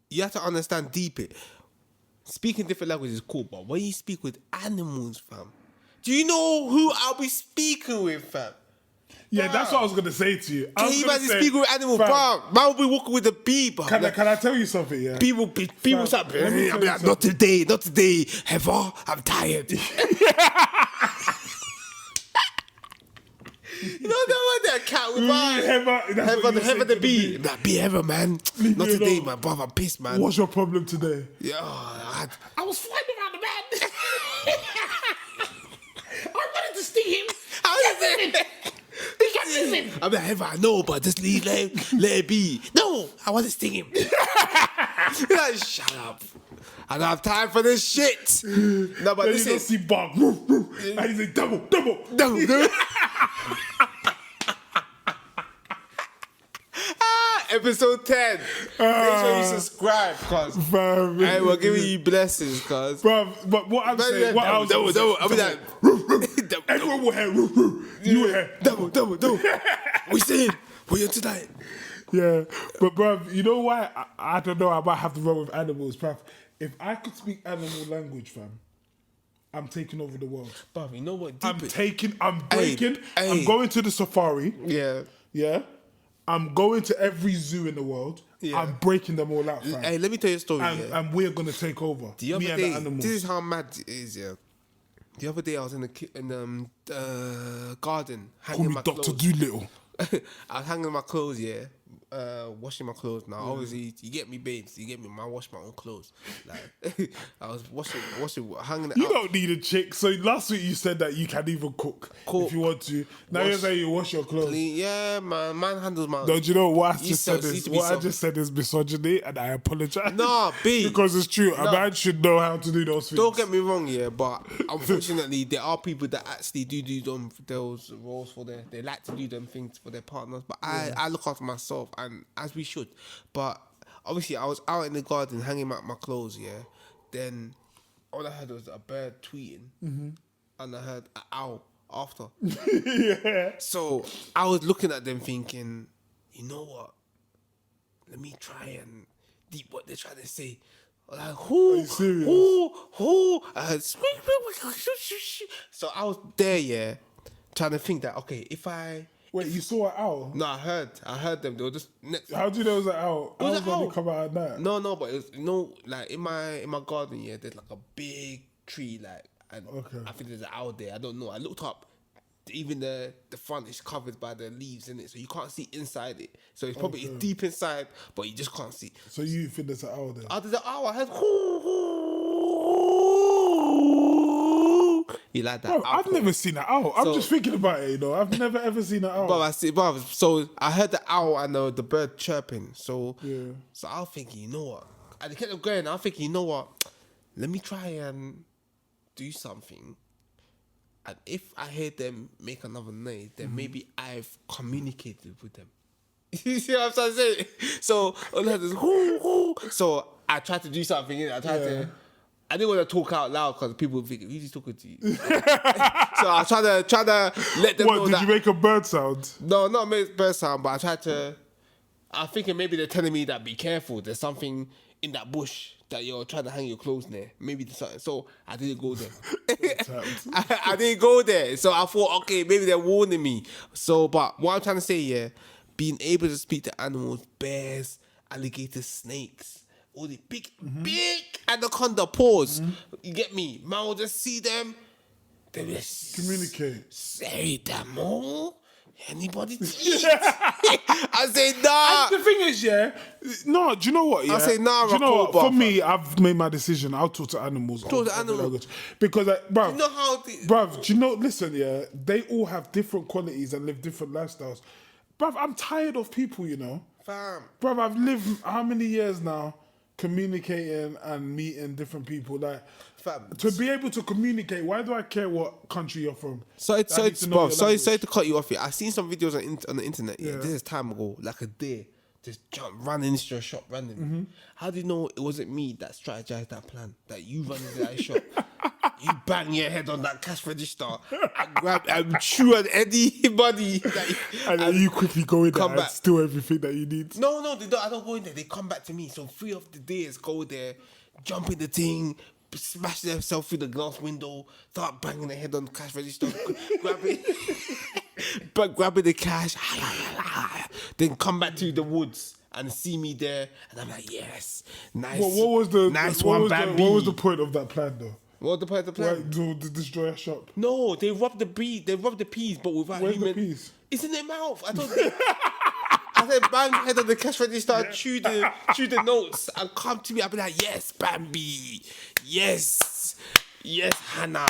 You have to understand deep it. Speaking different languages is cool, but when you speak with animals, fam, do you know who I'll be speaking with, fam? Yeah, that's what I was gonna say to you. Can you imagine speaking with animals, bro? Man will be walking with a bee, bro. Can I tell you something? Yeah. People start. Let me I'm tell you like, not today. Heather, I'm tired. You know that one, that cat with mine. Heather the bee. That bee Heather, man. Not today, my brother. I'm pissed, man. What's your problem today? Yeah, I was flying around the man. I wanted to sting him. How is it? He can't listen. I'm like, Heather, I know, but just let it be. No, I want to sting him. Like, shut up. I don't have time for this shit. No, but Then listen. you don't see Bob. And he's like, double. Episode 10. Make sure you subscribe, cuz. Hey, we're giving you blessings, cuz. But what I'm saying, what I was I'll be like, everyone will hear, you will hear. Double. We saying, we're here tonight. Yeah, but bruv, you know why? I don't know, I might have to run with animals, bruv. If I could speak animal language, fam, I'm taking over the world. Bruv, you know what? I'm breaking, Hey. I'm going to the safari. Yeah. Yeah. I'm going to every zoo in the world. Yeah. I'm breaking them all out, fam. Hey, let me tell you a story. And we're going to take over. The other Me day, and the animals. this is how mad it is, yeah. The other day I was in the garden Call hanging me my Dr. clothes. Doolittle. I was hanging my clothes, yeah. Washing my clothes. Now, obviously, you get me, babes. You get me. I wash my own clothes. Like, I was hanging it You out. don't need a chick. So last week you said that you can even cook if you want to. Now you're saying you wash your clothes. Clean. Yeah, man handles my. Don't you know what I You just so- said used is to be what I so- just said is misogyny, and I apologize. Nah, B. because it's true. A man should know how to do those things. Don't get me wrong, yeah, but unfortunately, there are people that actually do those roles for they like to do them things for their partners. But I look after myself, and as we should. But obviously, I was out in the garden hanging out my clothes, yeah. Then all I heard was a bird tweeting, and I heard an owl after. Yeah. So I was looking at them thinking, you know what? Let me try and deep what they're trying to say. Like, who? Are you serious? Who? I heard, so I was there, yeah, trying to think that, okay, if I... Wait, you saw an owl? No, I heard them. They were just next. How do you know it was an owl? It was Owls an only owl. come out at night. No, but it's like in my garden, yeah, there's like a big tree, like, and I think there's an owl there. I don't know. I looked up. Even the front is covered by the leaves in it, so you can't see inside it. So it's probably it's deep inside, but you just can't see. So you think there's an owl there? After the owl, I heard. You like that? Bro, I've never seen an owl. I'm So- just thinking about it, you know. I've never ever seen an owl. But so I heard the owl and the bird chirping. So Yeah. so I was thinking, you know what? And it kept going. I was thinking, you know what? Let me try and do something. And if I hear them make another noise, then maybe I've communicated with them. You see what I'm trying to say? So all I had is hoo hoo. So I tried to do something. I tried to. I didn't want to talk out loud because people would think, who's he talking to you? So I tried to let them know What, did you make a bird sound? No, not make bird sound, but I tried to. I'm thinking maybe they're telling me that be careful. There's something in that bush that you're trying to hang your clothes near. Maybe there's something. So I didn't go there. I didn't go there. So I thought, okay, maybe they're warning me. So, but what I'm trying to say, yeah, being able to speak to animals, bears, alligators, snakes, all the big anaconda paws. You get me? Man will just see them. They just Communicate. say them all. Anybody to eat? I say nah. And the thing is, no, do you know what? Yeah? I say nah, do you know what? Rocco, For me, I've made my decision. I'll talk to animals. Talk to animals. Language. Because, bruv, You know how bruv, do you know, listen, yeah, they all have different qualities and live different lifestyles. Bruv, I'm tired of people, you know. fam. Bruv, I've lived how many years now communicating and meeting different people? Like, Fam. to be able to communicate, why do I care what country you're from? Sorry I need to know your sorry language. to cut you off here. I seen some videos on the internet. Yeah, Yeah. this is time ago, like a deer just ran into your shop randomly. How do you know it wasn't me that strategized that plan? That you run into that shop, you bang your head on that cash register, and grab and chew on anybody. And then you quickly go in there come and back. steal everything that you need. No, they don't. I don't go in there. They come back to me. So 3 of the days go there, jump in the thing, smash themselves through the glass window, start banging their head on the cash register, grabbing the cash, then come back to the woods and see me there, and I'm like, yes, nice. What was the nice what one, was the, Bambi? what was the point of that plan, though? What was the point of the plan? Like, to destroy a shop. No, they robbed the peas, but without Where's human. the peas? It's in their mouth. I told them. I said, bang head on the cash register, chew the notes, and come to me. I'll be like, yes, Bambi, yes, Hannah.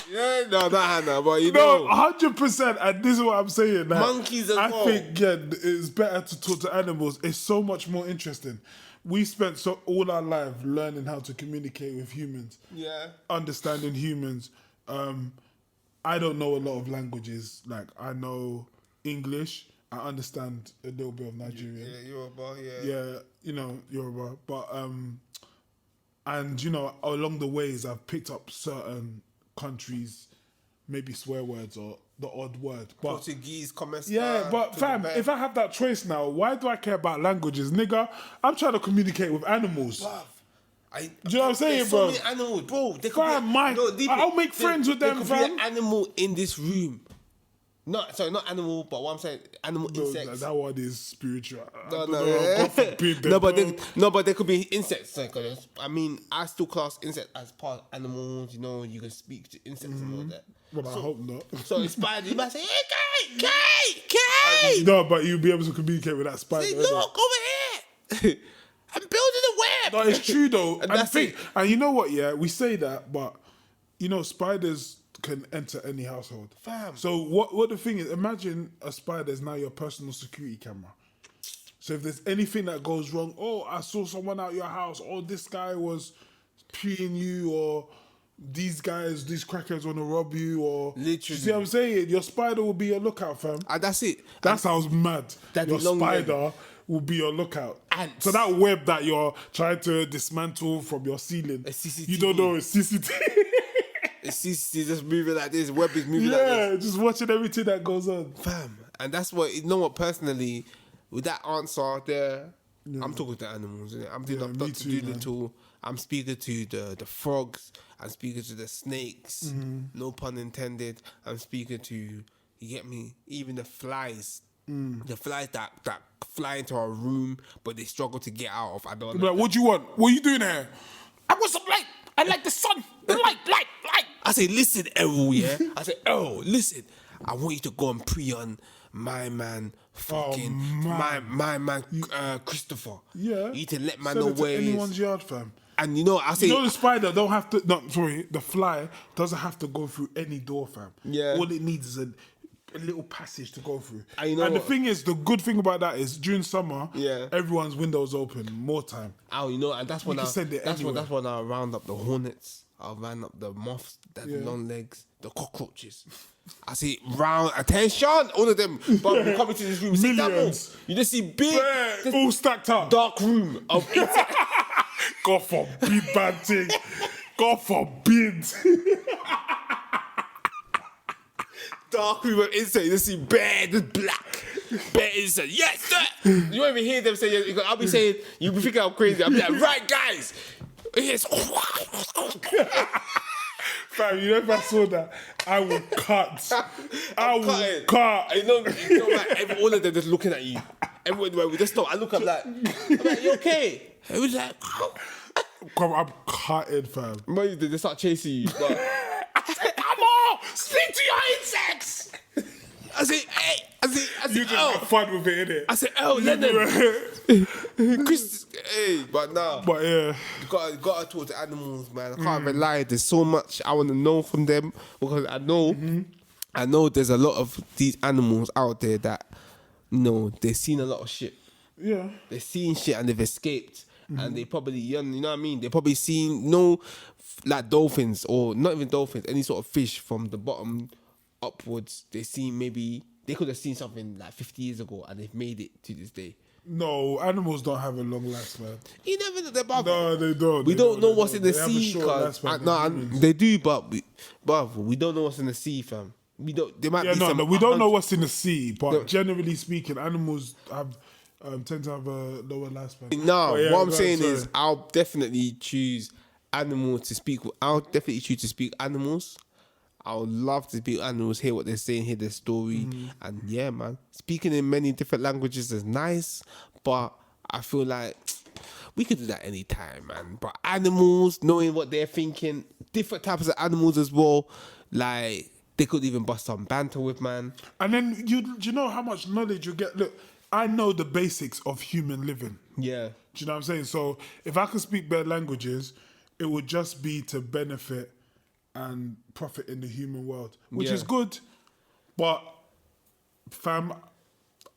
Yeah, no, not Hannah, but you No, know, 100%. And this is what I'm saying. Like, Monkeys as I well. think it's better to talk to animals. It's so much more interesting. We spent all our life learning how to communicate with humans. Yeah. Understanding humans. I don't know a lot of languages. Like, I know English. I understand a little bit of Nigerian. Yeah, Yoruba, Yeah, you know, Yoruba. But, and, you know, along the ways, I've picked up certain countries, maybe swear words or the odd word. But Portuguese, commerce. yeah, but fam, if I have that choice now, why do I care about languages? Nigga, I'm trying to communicate with animals. Do you know what I'm saying, there's bro? so many animals, bro. There could Fam, I'll make friends with them, There fam. could be an animal in this room. Not animal, but what I'm saying, animal insects. That one is spiritual. No, God forbid them, no, but bro. there could be insects. Like, I mean, I still class insects as part of animals. You know, you can speak to insects and all that. Well, I hope not. So it's spider. You might say, "Hey, Kate." No, but you'll be able to communicate with that spider. Say, innit? look over here. I'm building a web. No, it's true though. And and, that's it. and you know what? Yeah, we say that, but you know, spiders can enter any household. Fam. So what the thing is? Imagine a spider is now your personal security camera. So if there's anything that goes wrong, oh, I saw someone out your house, or this guy was peeing you, or these crackers want to rob you, or Literally. You see what I'm saying? Your spider will be your lookout, fam. And that's it. That sounds mad. Daddy Your long spider will be your lookout. Ants. So that web that you're trying to dismantle from your ceiling, A CCTV. you don't know it's CCTV. It's just moving like this. Web is moving like this. Yeah, just watching everything that goes on. Fam. And that's what, you know what, personally, with that answer there, I'm talking to animals, innit? I'm doing Yeah, up me Dr. too, Doolittle. I'm speaking to the frogs. I'm speaking to the snakes. Mm-hmm. No pun intended. I'm speaking to, you get me, even the flies. Mm. The flies that fly into our room, but they struggle to get out of. I don't Be know. like, what do you want? What are you doing here? I want some light. I like the sun. The light. I say, listen, Errol, yeah? I say, Errol, listen. I want you to go and pre on my man, fucking, my man, Christopher. Yeah. You need to let man Send know it to where he anyone's is. yard, fam. And you know, I say, You know the spider don't have to. No, sorry, the fly doesn't have to go through any door, fam. Yeah. All it needs is a little passage to go through. And you know and the what? thing is, the good thing about that is during summer, Yeah. everyone's windows open more time. you know, and that's when can send it anywhere. that's when I round up the hornets. I'll round up the moths, that long legs, the cockroaches. I see round attention, all of them. But we come into this room, see Millions. you just see big, Yeah, all stacked up. dark room of insects. God forbid bad thing. God forbid. Dark room of insects. You just see bare, just black. Bare insects. Yes, sir. You won't even hear them say. I'll be saying, you'll be thinking I'm crazy. I'll be like, right, guys. Yes. Fam, you know if I saw that, I would cut. I would cut. You know, like all of them just looking at you. Everyone, we just stop. I look up like, I'm like, you okay? It was like, Come, I'm cutting, fam. man, they start chasing you. But Come on, speak to your insects. I say, hey, I say, You just oh. have fun with it, innit? I said, oh, let them. Chris, hey, but nah. But yeah. You gotta talk to animals, man. I can't even lie. There's so much I want to know from them because I know there's a lot of these animals out there that, you know, they've seen a lot of shit. Yeah. They've seen shit and they've escaped. And they probably, you know what I mean? They probably seen like dolphins or not even dolphins, any sort of fish from the bottom upwards. They could have seen something like 50 years ago and they've made it to this day. No, animals don't have a long lifespan. You never know. Bruv. No, they don't. We don't know what's in the They have a sea. short lifespan No, than humans. they do, but we don't know what's in the sea, fam. We don't. There might Yeah, be no, some. we don't know what's in the sea, but No. generally speaking, animals tend to have a lower lifespan. No, But yeah, what I'm go saying on, is, sorry. I'll definitely choose animals to speak with. I'll definitely choose to speak animals. I would love to speak animals, hear what they're saying, hear their story, and yeah, man. Speaking in many different languages is nice, but I feel like we could do that anytime, man. But animals, knowing what they're thinking, different types of animals as well, like they could even bust some banter with, man. And then do you know how much knowledge you get? Look, I know the basics of human living. Yeah. Do you know what I'm saying? So if I could speak better languages, it would just be to benefit and profit in the human world, which Yeah. is good. But fam,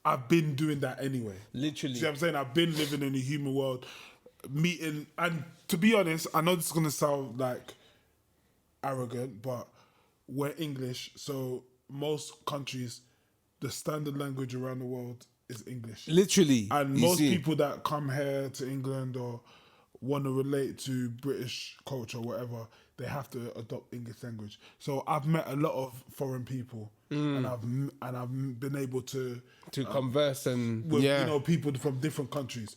I've been doing that anyway. Literally. See what I'm saying? I've been living in the human world, meeting, and to be honest, I know this is gonna sound like arrogant, but we're English, so most countries, the standard language around the world is English. Literally. And you most see. people that come here to England or want to relate to British culture or whatever, they have to adopt English language. So I've met a lot of foreign people, and I've been able to converse and with yeah. you know people from different countries.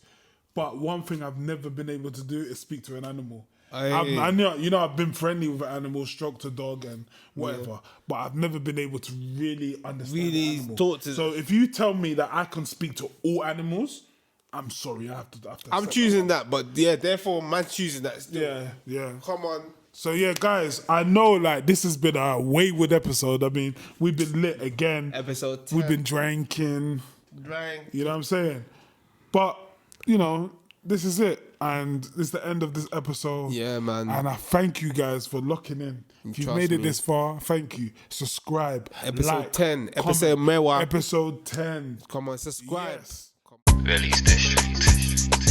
But one thing I've never been able to do is speak to an animal. I know, you know, I've been friendly with an animal, stroked a dog and whatever, but I've never been able to really understand Really an animal. talk to- So if you tell me that I can speak to all animals, I'm sorry, I have to I'm accept choosing that, but yeah, therefore, man choosing that still. that. Yeah. Come on. So yeah, guys, I know like this has been a wayward episode. I mean, we've been lit again. Episode 10. We've been drinking. Drank. You know what I'm saying? But, you know, this is it. And this is the end of this episode. Yeah, man. And I thank you guys for locking in. If you've Trust made it me. this far, thank you. Subscribe. Episode like, 10. comment. Episode Mewa. Episode 10. Come on, subscribe. Yes. Release this shit.